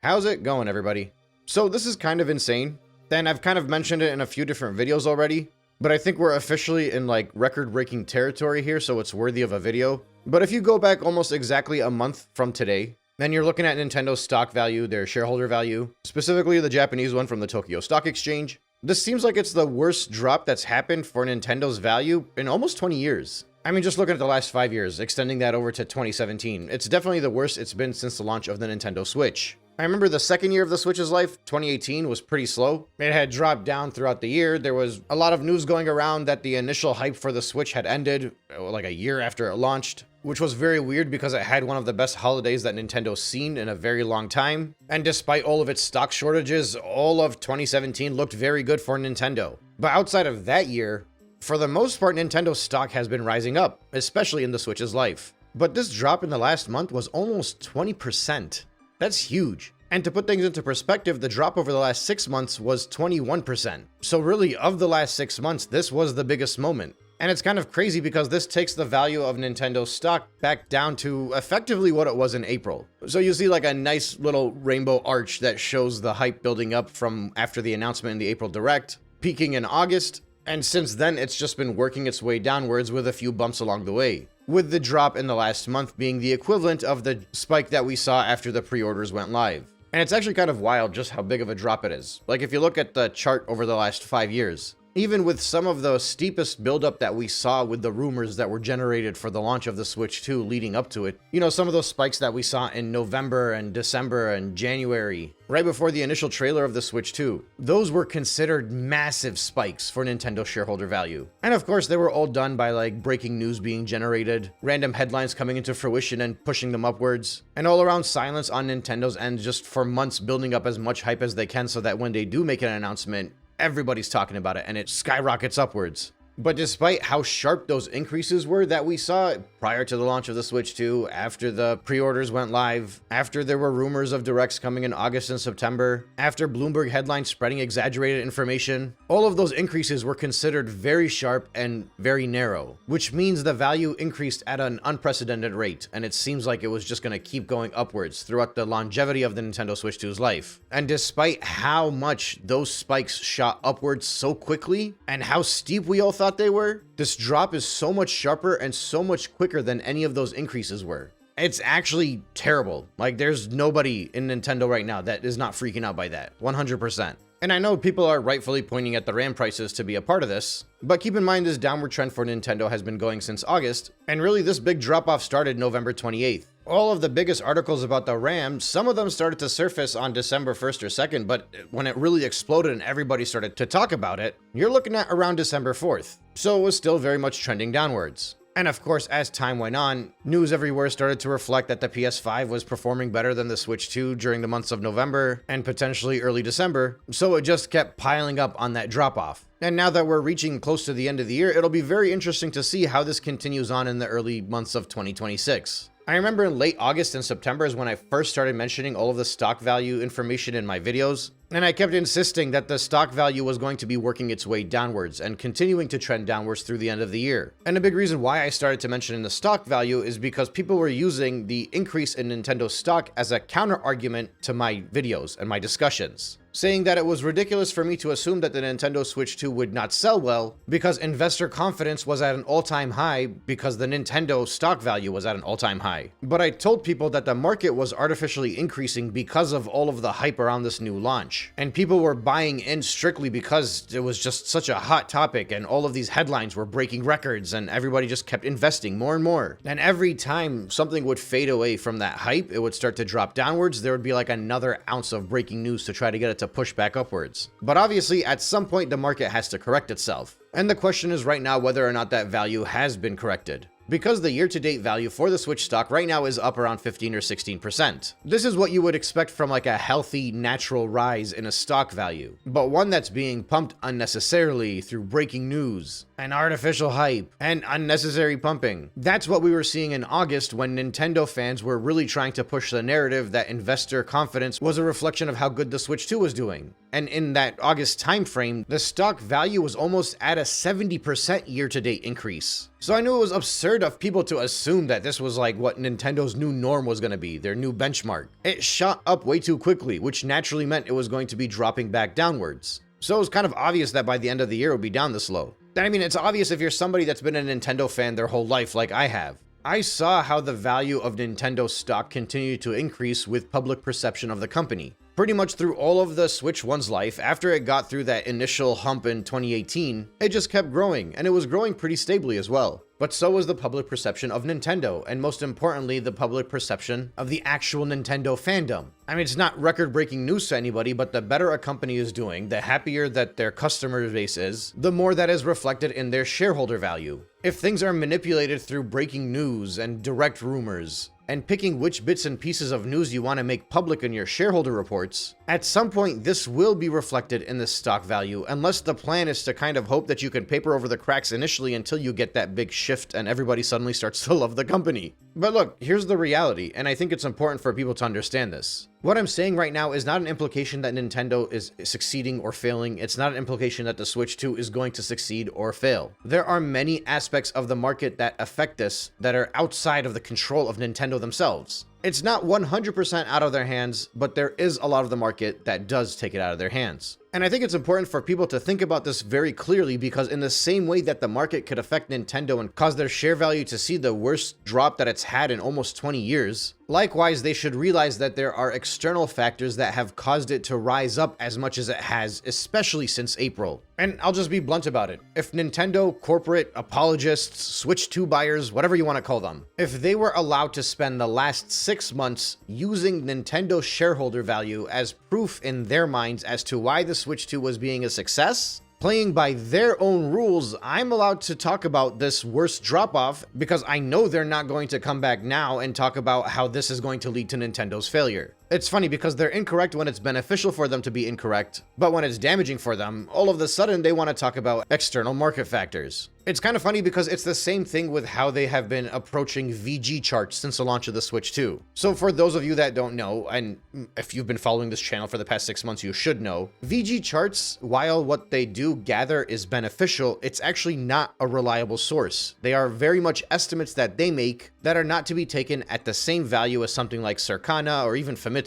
How's it going, everybody? So this is kind of insane, and I've kind of mentioned it in a few different videos already, but I think we're officially in like record-breaking territory here, so it's worthy of a video. But if you go back almost exactly a month from today, then you're looking at Nintendo's stock value, their shareholder value, specifically the Japanese one from the Tokyo Stock Exchange. This seems like it's the worst drop that's happened for Nintendo's value in almost 20 years. I mean, just looking at the last 5 years, extending that over to 2017, it's definitely the worst it's been since the launch of the Nintendo Switch. I remember the second year of the Switch's life, 2018, was pretty slow. It had dropped down throughout the year. There was a lot of news going around that the initial hype for the Switch had ended, like a year after it launched, which was very weird because it had one of the best holidays that Nintendo's seen in a very long time. And despite all of its stock shortages, all of 2017 looked very good for Nintendo. But outside of that year, for the most part, Nintendo's stock has been rising up, especially in the Switch's life. But this drop in the last month was almost 20%. That's huge. And to put things into perspective, the drop over the last 6 months was 21%. So really, of the last 6 months, this was the biggest moment. And it's kind of crazy because this takes the value of Nintendo's stock back down to effectively what it was in April. So you see like a nice little rainbow arch that shows the hype building up from after the announcement in the April Direct, peaking in August. And since then, it's just been working its way downwards with a few bumps along the way, with the drop in the last month being the equivalent of the spike that we saw after the pre-orders went live. And it's actually kind of wild just how big of a drop it is. Like if you look at the chart over the last 5 years, even with some of the steepest buildup that we saw with the rumors that were generated for the launch of the Switch 2 leading up to it, you know, some of those spikes that we saw in November and December and January, right before the initial trailer of the Switch 2, those were considered massive spikes for Nintendo shareholder value. And of course, they were all done by like breaking news being generated, random headlines coming into fruition and pushing them upwards, and all around silence on Nintendo's end just for months building up as much hype as they can so that when they do make an announcement, everybody's talking about it and it skyrockets upwards. But despite how sharp those increases were that we saw prior to the launch of the Switch 2, after the pre-orders went live, after there were rumors of directs coming in August and September, after Bloomberg headlines spreading exaggerated information, all of those increases were considered very sharp and very narrow, which means the value increased at an unprecedented rate, and it seems like it was just going to keep going upwards throughout the longevity of the Nintendo Switch 2's life. And despite how much those spikes shot upwards so quickly, and how steep we all thought they were, this drop is so much sharper and so much quicker than any of those increases were. It's actually terrible. Like, there's nobody in Nintendo right now that is not freaking out by that, 100%. And I know people are rightfully pointing at the RAM prices to be a part of this, but keep in mind this downward trend for Nintendo has been going since August, and really this big drop-off started November 28th. All of the biggest articles about the RAM, some of them started to surface on December 1st or 2nd, but when it really exploded and everybody started to talk about it, you're looking at around December 4th. So it was still very much trending downwards. And of course, as time went on, news everywhere started to reflect that the PS5 was performing better than the Switch 2 during the months of November and potentially early December, so it just kept piling up on that drop-off. And now that we're reaching close to the end of the year, it'll be very interesting to see how this continues on in the early months of 2026. I remember in late August and September is when I first started mentioning all of the stock value information in my videos, and I kept insisting that the stock value was going to be working its way downwards and continuing to trend downwards through the end of the year. And a big reason why I started to mention the stock value is because people were using the increase in Nintendo stock as a counter argument to my videos and my discussions, saying that it was ridiculous for me to assume that the Nintendo Switch 2 would not sell well because investor confidence was at an all-time high because the Nintendo stock value was at an all-time high. But I told people that the market was artificially increasing because of all of the hype around this new launch. And people were buying in strictly because it was just such a hot topic and all of these headlines were breaking records and everybody just kept investing more and more. And every time something would fade away from that hype, it would start to drop downwards, there would be like another ounce of breaking news to try to get it to push back upwards. But obviously, at some point, the market has to correct itself. And the question is right now whether or not that value has been corrected, because the year-to-date value for the Switch stock right now is up around 15 or 16%. This is what you would expect from like a healthy, natural rise in a stock value, but one that's being pumped unnecessarily through breaking news and artificial hype and unnecessary pumping. That's what we were seeing in August when Nintendo fans were really trying to push the narrative that investor confidence was a reflection of how good the Switch 2 was doing. And in that August timeframe, the stock value was almost at a 70% year-to-date increase. So I knew it was absurd of people to assume that this was like what Nintendo's new norm was going to be, their new benchmark. It shot up way too quickly, which naturally meant it was going to be dropping back downwards. So it was kind of obvious that by the end of the year it would be down this low. I mean, it's obvious if you're somebody that's been a Nintendo fan their whole life like I have. I saw how the value of Nintendo stock continued to increase with public perception of the company. Pretty much through all of the Switch 1's life, after it got through that initial hump in 2018, it just kept growing, and it was growing pretty stably as well. But so was the public perception of Nintendo, and most importantly, the public perception of the actual Nintendo fandom. I mean, it's not record-breaking news to anybody, but the better a company is doing, the happier that their customer base is, the more that is reflected in their shareholder value. If things are manipulated through breaking news and direct rumors, and picking which bits and pieces of news you want to make public in your shareholder reports, at some point this will be reflected in the stock value, unless the plan is to kind of hope that you can paper over the cracks initially until you get that big shift and everybody suddenly starts to love the company. But look, here's the reality, and I think it's important for people to understand this. What I'm saying right now is not an implication that Nintendo is succeeding or failing. It's not an implication that the Switch 2 is going to succeed or fail. There are many aspects of the market that affect this that are outside of the control of Nintendo themselves. It's not 100% out of their hands, but there is a lot of the market that does take it out of their hands. And I think it's important for people to think about this very clearly, because in the same way that the market could affect Nintendo and cause their share value to see the worst drop that it's had in almost 20 years, likewise, they should realize that there are external factors that have caused it to rise up as much as it has, especially since April. And I'll just be blunt about it. If Nintendo, corporate, apologists, Switch 2 buyers, whatever you want to call them, if they were allowed to spend the last 6 months using Nintendo's shareholder value as proof in their minds as to why the Switch 2 was being a success, playing by their own rules, I'm allowed to talk about this worst drop-off because I know they're not going to come back now and talk about how this is going to lead to Nintendo's failure. It's funny because they're incorrect when it's beneficial for them to be incorrect, but when it's damaging for them, all of a sudden they want to talk about external market factors. It's kind of funny because it's the same thing with how they have been approaching VGChartz since the launch of the Switch 2. So for those of you that don't know, and if you've been following this channel for the past 6 months, you should know, VGChartz, while what they do gather is beneficial, it's actually not a reliable source. They are very much estimates that they make that are not to be taken at the same value as something like Circana or even Famitsu.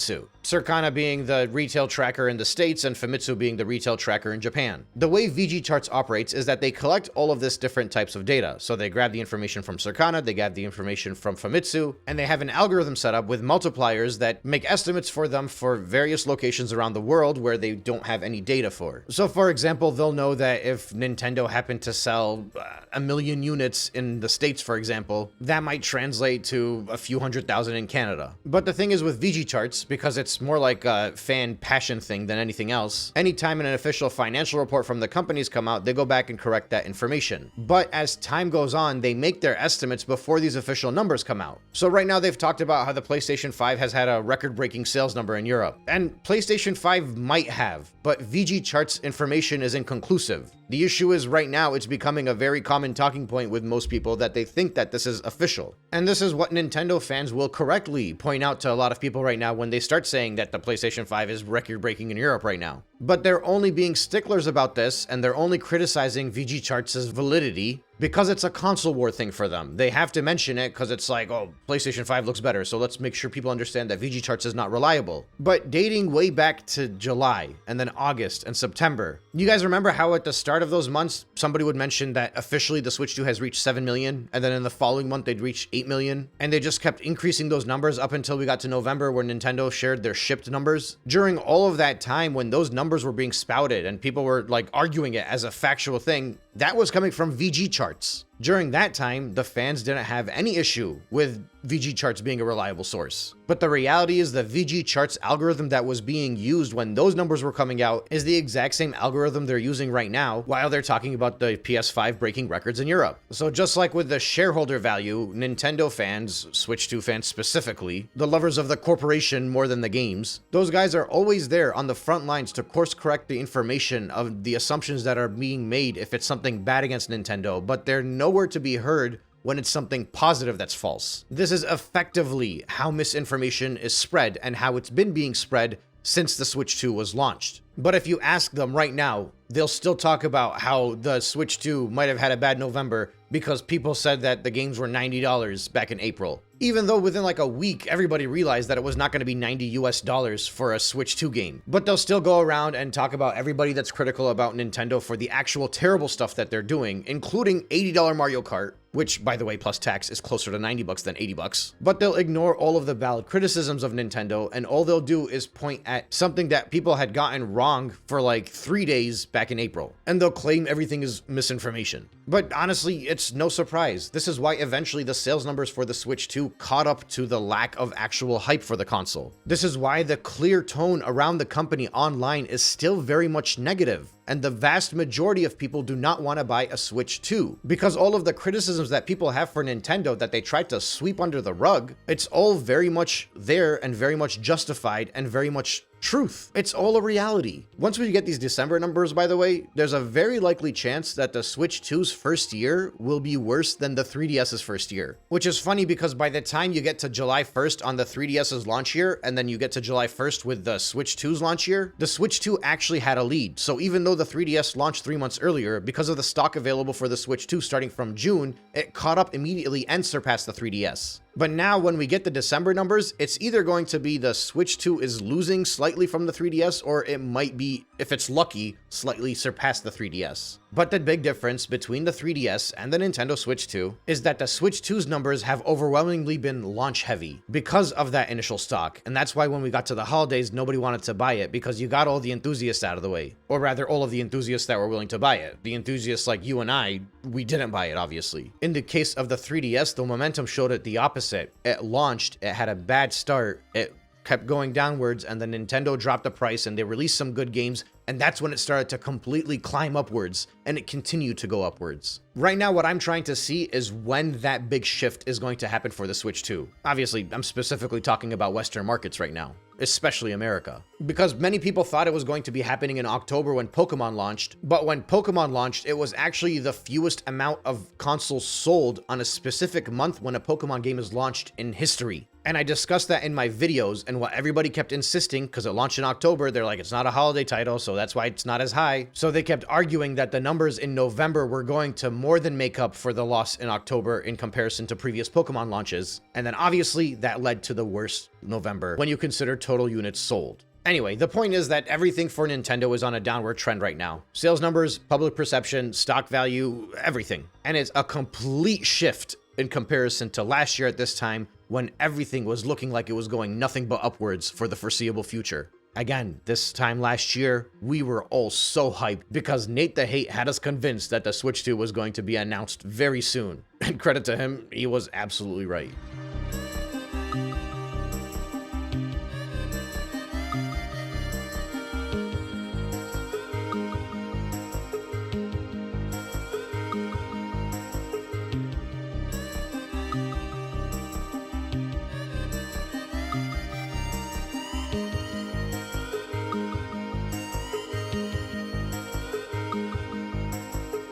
Circana being the retail tracker in the States and Famitsu being the retail tracker in Japan. The way VGChartz operates is that they collect all of this different types of data. So they grab the information from Circana, they grab the information from Famitsu, and they have an algorithm set up with multipliers that make estimates for them for various locations around the world where they don't have any data for. So for example, they'll know that if Nintendo happened to sell 1 million units in the States, for example, that might translate to a few 100,000 in Canada. But the thing is with VGChartz, because it's more like a fan passion thing than anything else, anytime an official financial report from the companies come out, they go back and correct that information. But as time goes on, they make their estimates before these official numbers come out. So right now they've talked about how the PlayStation 5 has had a record-breaking sales number in Europe. And PlayStation 5 might have, but VGChartz information is inconclusive. The issue is right now it's becoming a very common talking point with most people that they think that this is official. And this is what Nintendo fans will correctly point out to a lot of people right now when they start saying that the PlayStation 5 is record-breaking in Europe right now. But they're only being sticklers about this, and they're only criticizing VGChartz's validity because it's a console war thing for them. They have to mention it because it's like, oh, PlayStation 5 looks better, so let's make sure people understand that VGChartz is not reliable. But dating way back to July, and then August, and September, you guys remember how at the start of those months, somebody would mention that officially the Switch 2 has reached 7 million, and then in the following month they'd reach 8 million, and they just kept increasing those numbers up until we got to November where Nintendo shared their shipped numbers. During all of that time when those numbers were being spouted and people were like arguing it as a factual thing, that was coming from VGChartz. During that time, the fans didn't have any issue with VGChartz being a reliable source. But the reality is the VGChartz algorithm that was being used when those numbers were coming out is the exact same algorithm they're using right now while they're talking about the PS5 breaking records in Europe. So just like with the shareholder value, Nintendo fans, Switch 2 fans specifically, the lovers of the corporation more than the games, those guys are always there on the front lines to course correct the information of the assumptions that are being made if it's something bad against Nintendo, but they're nowhere to be heard when it's something positive that's false. This is effectively how misinformation is spread and how it's been being spread since the Switch 2 was launched. But if you ask them right now, they'll still talk about how the Switch 2 might have had a bad November because people said that the games were $90 back in April. Even though within like a week, everybody realized that it was not going to be $90 for a Switch 2 game. But they'll still go around and talk about everybody that's critical about Nintendo for the actual terrible stuff that they're doing, including $80 Mario Kart, which, by the way, plus tax is closer to $90 than $80. But they'll ignore all of the valid criticisms of Nintendo, and all they'll do is point at something that people had gotten wrong for like 3 days back in April. And they'll claim everything is misinformation. But honestly, it's no surprise. This is why eventually the sales numbers for the Switch 2 caught up to the lack of actual hype for the console. This is why the clear tone around the company online is still very much negative. And the vast majority of people do not want to buy a Switch 2 because all of the criticisms that people have for Nintendo that they tried to sweep under the rug, it's all very much there and very much justified and very much truth. It's all a reality. Once we get these December numbers, by the way, there's a very likely chance that the Switch 2's first year will be worse than the 3DS's first year. Which is funny because by the time you get to July 1st on the 3DS's launch year, and then you get to July 1st with the Switch 2's launch year, the Switch 2 actually had a lead. So even though the 3DS launched 3 months earlier, because of the stock available for the Switch 2 starting from June, it caught up immediately and surpassed the 3DS. But now when we get the December numbers, it's either going to be the Switch 2 is losing slightly from the 3DS, or it might be, if it's lucky, slightly surpass the 3DS. But the big difference between the 3DS and the Nintendo Switch 2 is that the Switch 2's numbers have overwhelmingly been launch heavy because of that initial stock. And that's why when we got to the holidays, nobody wanted to buy it because you got all the enthusiasts out of the way. Or rather, all of the enthusiasts that were willing to buy it. The enthusiasts like you and I, we didn't buy it, obviously. In the case of the 3DS, the momentum showed it the opposite. It launched, it had a bad start, it kept going downwards, and then Nintendo dropped the price and they released some good games, and that's when it started to completely climb upwards, and it continued to go upwards. Right now, what I'm trying to see is when that big shift is going to happen for the Switch 2. Obviously, I'm specifically talking about Western markets right now, especially America. Because many people thought it was going to be happening in October when Pokemon launched, but when Pokemon launched, it was actually the fewest amount of consoles sold on a specific month when a Pokemon game is launched in history. And I discussed that in my videos, and what everybody kept insisting, because it launched in October, they're like, it's not a holiday title, so that's why it's not as high. So they kept arguing that the numbers in November were going to more than make up for the loss in October in comparison to previous Pokemon launches. And then obviously that led to the worst November when you consider total units sold. Anyway, the point is that everything for Nintendo is on a downward trend right now. Sales numbers, public perception, stock value, everything. And it's a complete shift in comparison to last year at this time when everything was looking like it was going nothing but upwards for the foreseeable future. Again, this time last year, we were all so hyped because Nate the Hate had us convinced that the Switch 2 was going to be announced very soon. And credit to him, he was absolutely right.